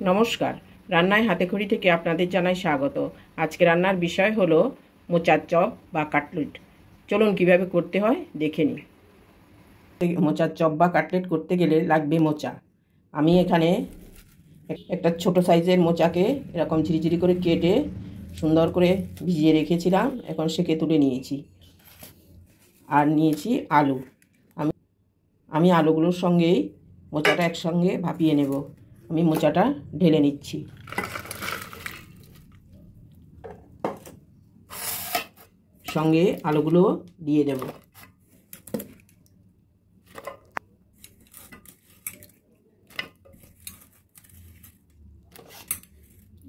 নমস্কার, রান্নায় হাতেখড়ি থেকে আপনাদের জানাই স্বাগত। আজকে রান্নার বিষয় হলো মোচার চপ বা কাটলেট। চলুন কিভাবে করতে হয় দেখে নিই। মোচার চপ বা কাটলেট করতে গেলে লাগবে মোচা। আমি এখানে একটা ছোট সাইজের মোচাকে এরকম ঝিরিঝিরি করে কেটে সুন্দর করে ভিজিয়ে রেখেছিলাম, এখন সেকে তুলে নিয়েছি। আর নিয়েছি আলু। আমি আলুগুলোর সঙ্গেই মোচাটা একসঙ্গে ভাপিয়ে নেব। আমি মোচাটা ঢেলে নিচ্ছি। সঙ্গে আলুগুলো দিয়ে দেব।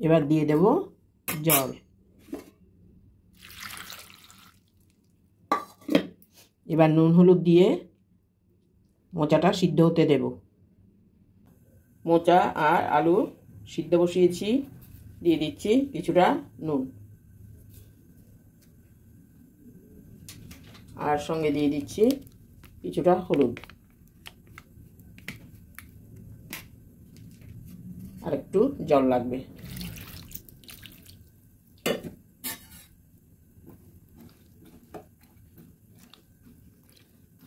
এবার দিয়ে দেব জল। এবার নুন হলুদ দিয়ে মোচাটা সিদ্ধ হতে দেব। মোচা আর আলু সিদ্ধ বসিয়েছি, দিয়ে দিচ্ছি কিছুটা নুন, আর সঙ্গে দিয়ে দিচ্ছি কিছুটা হলুদ, আর একটু জল লাগবে।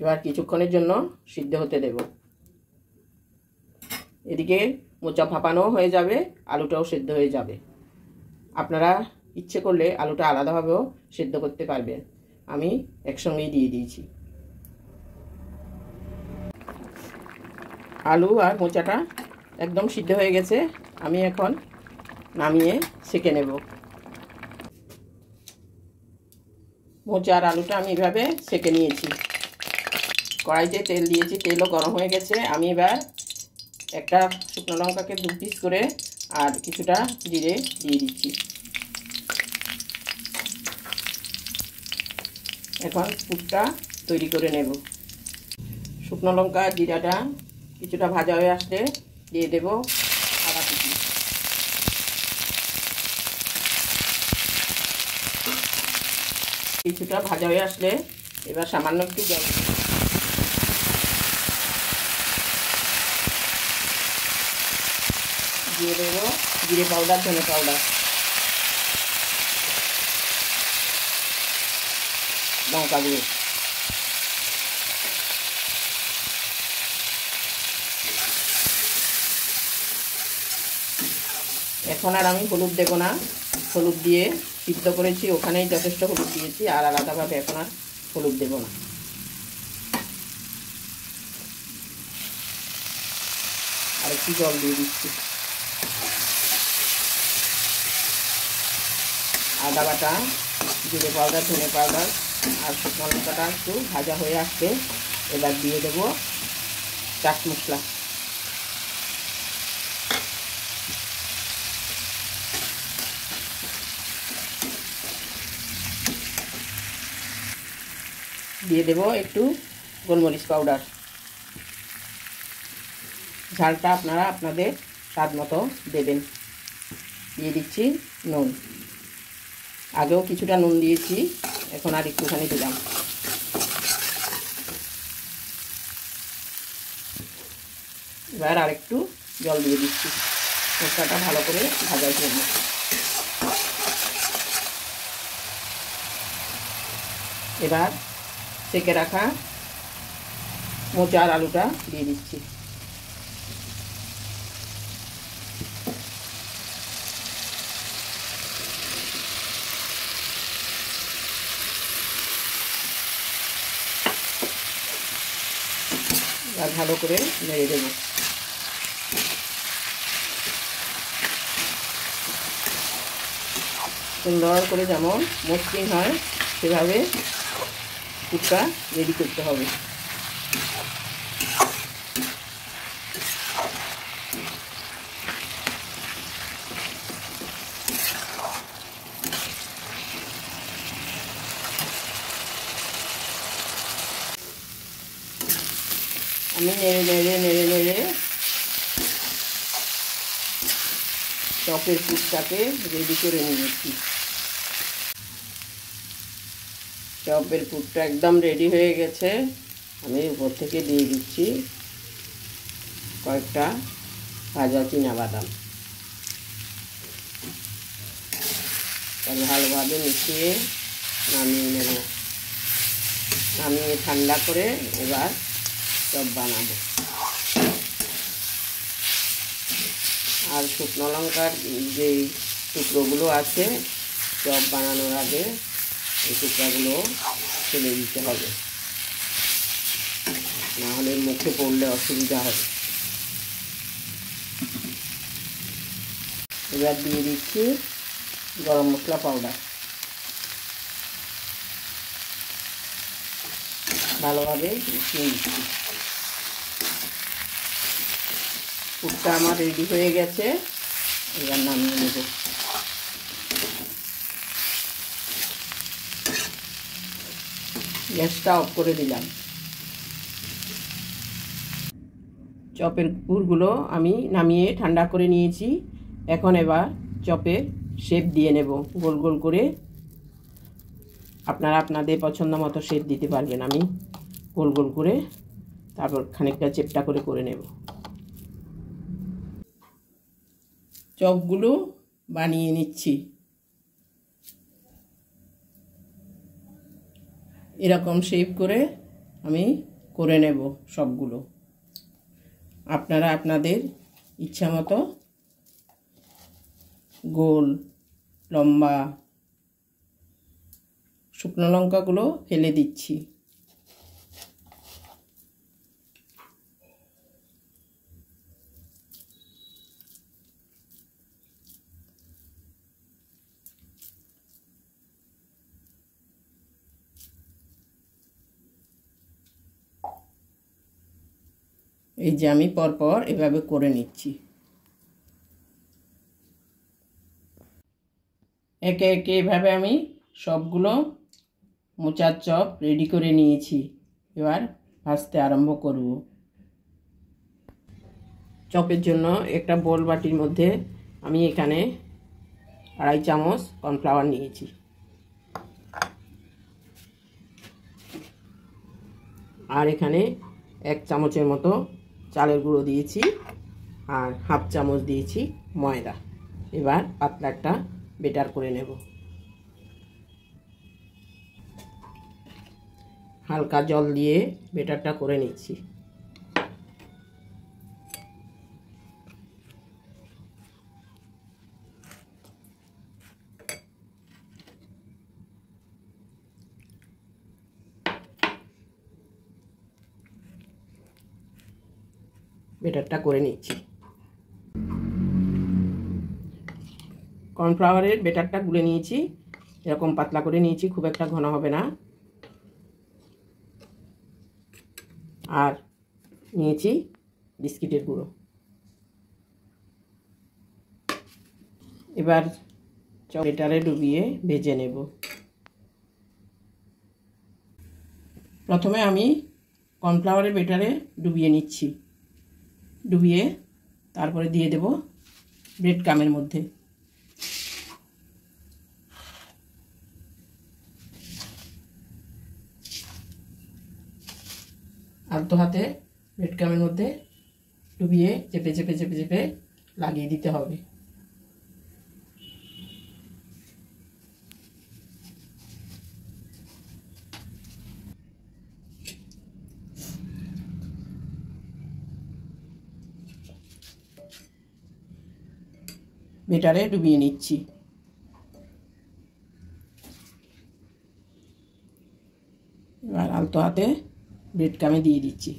এবার কিছুক্ষণের জন্য সিদ্ধ হতে দেব। এদিকে মোচা ভাপানো হয়ে যাবে, আলুটাও সেদ্ধ হয়ে যাবে। আপনারা ইচ্ছে করলে আলুটা আলাদাভাবেও সেদ্ধ করতে পারবেন, আমি একসঙ্গেই দিয়ে দিয়েছি। আলু আর মোচাটা একদম সিদ্ধ হয়ে গেছে, আমি এখন নামিয়ে সেঁকে নেব। মোচা আর আলুটা আমি এভাবে সেঁকে নিয়েছি। কড়াইতে তেল দিয়েছি, তেলও গরম হয়ে গেছে। আমি এবার একটা শুকনো লঙ্কাকে 2 পিস করে আর কিছুটা জিরে দিয়ে দিচ্ছি। এখন পুরটা তৈরি করে নেব। শুকনো লঙ্কা জিরাটা কিছুটা ভাজা হয়ে আসলে দিয়ে দেব আদা কুচি। কিছুটা ভাজা হয়ে আসলে এবার সামান্য একটু জল দিয়ে দেবো, জিরে পাউডার, ধনে পাউডার, লঙ্কা গুঁড়ো। এখন আর আমি হলুদ দেব না, হলুদ দিয়ে সিদ্ধ করেছি, ওখানেই যথেষ্ট হলুদ দিয়েছি, আর আলাদাভাবে এখন আর হলুদ দেব না। আর একটু জল দিয়ে দিচ্ছি। আদা বাটা, জিরে পাউডার, ধনে পাউডার আর শুকনো লঙ্কাটা একটু ভাজা হয়ে আসছে, এবার দিয়ে দেব চাট মশলা। দিয়ে দেব একটু গোলমরিচ পাউডার। ঝালটা আপনারা আপনাদের স্বাদ মতো দেবেন। দিয়ে দিচ্ছি নুন। আগেও কিছুটা নুন দিয়েছি, এখন আর একটুখানি দিলাম। এবার আর একটু জল দিয়ে দিচ্ছি মশলাটা ভালো করে ভাজার জন্য। এবার সেঁকে রাখা মোচা আর আলুটা দিয়ে দিচ্ছি। আর ভালো করে নেড়ে দেব। সুন্দর করে যেমন মসৃণ হয় সেভাবে পুরটা রেডি করতে হবে। আমি নেড়ে চপের পুরটাকে রেডি করে নিয়েছি। চপের পুরটা একদম রেডি হয়ে গেছে। আমি উপর থেকে দিয়ে দিচ্ছি কয়েকটা ভাজা চিনা বাদাম। আর ভালোভাবে মিশিয়ে নামিয়ে নেব। নামিয়ে ঠান্ডা করে এবার চপ বানাবো। আর শুকনো লঙ্কার যেই টুকরোগুলো আছে চপ বানানোর আগে এই টুকরাগুলো ফেলে দিতে হবে, নাহলে মুখে পড়লে অসুবিধা হবে। এবার দিয়ে দিচ্ছি গরম মশলা পাউডার। ভালোভাবে মিশিয়ে দিচ্ছি। পুরটা আমার রেডি হয়ে গেছে, এবার নামিয়ে নেব। গ্যাসটা অফ করে দিলাম। চপের পুরগুলো আমি নামিয়ে ঠান্ডা করে নিয়েছি। এখন এবার চপের শেপ দিয়ে নেব গোল গোল করে। আপনারা আপনাদের পছন্দ মতো শেপ দিতে পারবেন। আমি গোল গোল করে তারপর খানিকটা চেপটা করে নেব। চপগুলো বানিয়ে নিচ্ছি। এরকম শেপ করে আমি করে নেব সবগুলো। আপনারা আপনাদের ইচ্ছা মতো গোল, লম্বা। শুকনো লঙ্কাগুলো ফেলে দিচ্ছি। এই যে আমি পরপর এভাবে করে নিচ্ছি। একে একে এভাবে আমি সবগুলো মোচার চপ রেডি করে নিয়েছি। এবার ভাজতে আরম্ভ করব। চপের জন্য একটা বোল বাটির মধ্যে আমি এখানে 2.5 চামচ কর্নফ্লাওয়ার নিয়েছি। আর এখানে 1 চামচের মতো চালের গুঁড়ো দিয়েছি আর 1/2 চামচ দিয়েছি ময়দা। এবার পাতলা একটা বেটার করে নেব। হালকা জল দিয়ে বেটারটা করে নিচ্ছি। বেটারটা করে নিচ্ছি। কর্নফ্লাওয়ারের বেটারটা গুলে নিয়েছি, এরকম পাতলা করে নিয়েছি, খুব একটা ঘন হবে না। আর নিয়েছি বিস্কিটের গুঁড়ো। এবার বেটারে ডুবিয়ে ভেজে নেব। প্রথমে আমি কর্নফ্লাওয়ারের বেটারে ডুবিয়ে নিচ্ছি। ডুবিয়ে তারপরে দিয়ে দেব ব্রেড ক্রামের মধ্যে। আলতো হাতে ব্রেড ক্রামের মধ্যে ডুবিয়ে চেপে চেপে চেপে চেপে লাগিয়ে দিতে হবে। বেটারে ডুবিয়ে নিচ্ছি। এবার আলতো হাতে ব্রেড ক্রামে দিয়ে দিচ্ছি।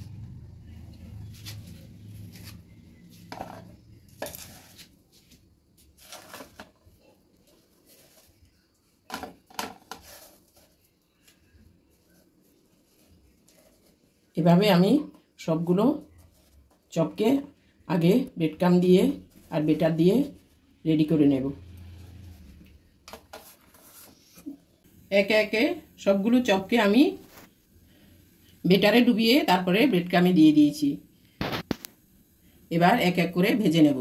এভাবে আমি সবগুলো চপকে আগে ব্রেড ক্রাম দিয়ে আর বেটার দিয়ে রেডি করে নেব। একে একে সবগুলো চপকে আমি বেটারে ডুবিয়ে তারপরে ব্রেড ক্রামে দিয়ে দিয়েছি। এবার এক এক করে ভেজে নেব।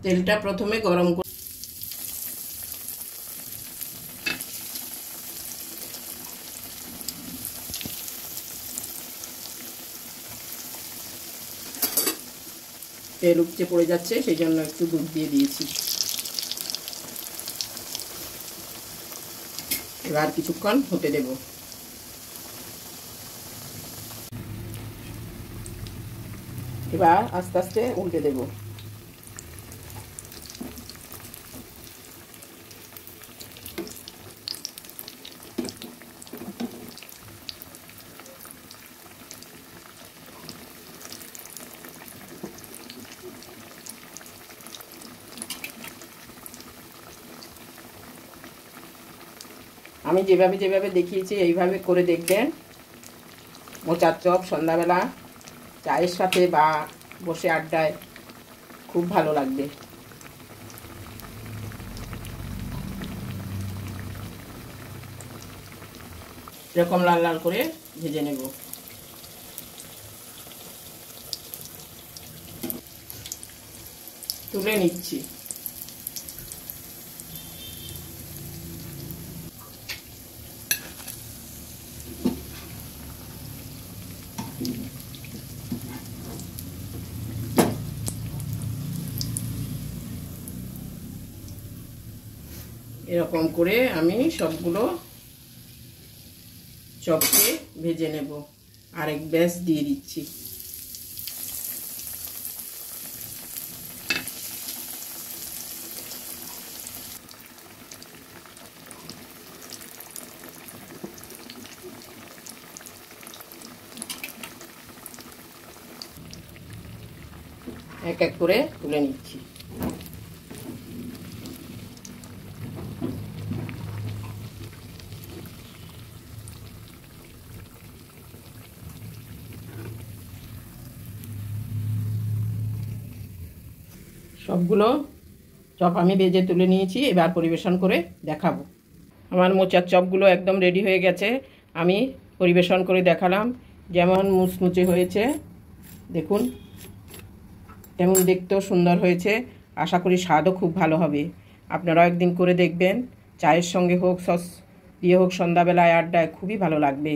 তেলটা প্রথমে গরম করে তেল উপচে পড়ে যাচ্ছে, সেই জন্য একটু দুধ দিয়ে দিয়েছি। এবার কিছুক্ষণ হতে দেব। এবার আস্তে আস্তে উল্টে দেব। আমি যেভাবে যেভাবে দেখিয়েছি এইভাবে করে দেখবেন। মোচার চপ সন্ধ্যাবেলা চায়ের সাথে বা বসে আড্ডায় খুব ভালো লাগবে। এরকম লাল লাল করে ভেজে নেব। তুলে নিচ্ছি। এরকম করে আমি সবগুলো চপকে ভেজে নেব। আরেক ব্যাচ দিয়ে দিচ্ছি। এক এক করে তুলে নিচ্ছি। সবগুলো চপ আমি ভেজে তুলে নিয়েছি। এবার পরিবেশন করে দেখাবো। আমার মোচার চপগুলো একদম রেডি হয়ে গেছে। আমি পরিবেশন করে দেখালাম। যেমন মুচমুচে হয়েছে দেখুন, তেমন দেখতেও সুন্দর হয়েছে। আশা করি স্বাদও খুব ভালো হবে। আপনারাও একদিন করে দেখবেন। চায়ের সঙ্গে হোক, সস দিয়ে হোক, সন্ধ্যাবেলায় আড্ডায় খুবই ভালো লাগবে।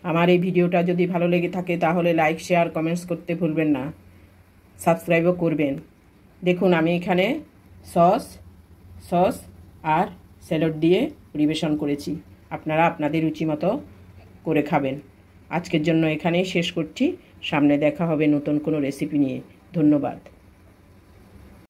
আমার এই ভিডিওটা যদি ভালো লেগে থাকে তাহলে লাইক, শেয়ার, কমেন্টস করতে ভুলবেন না। সাবস্ক্রাইবও করবেন। দেখুন আমি এখানে সস আর স্যালাড দিয়ে পরিবেশন করেছি। আপনারা আপনাদের রুচি মতো করে খাবেন। আজকের জন্য এখানেই শেষ করছি। সামনে দেখা হবে নতুন কোনো রেসিপি নিয়ে। ধন্যবাদ।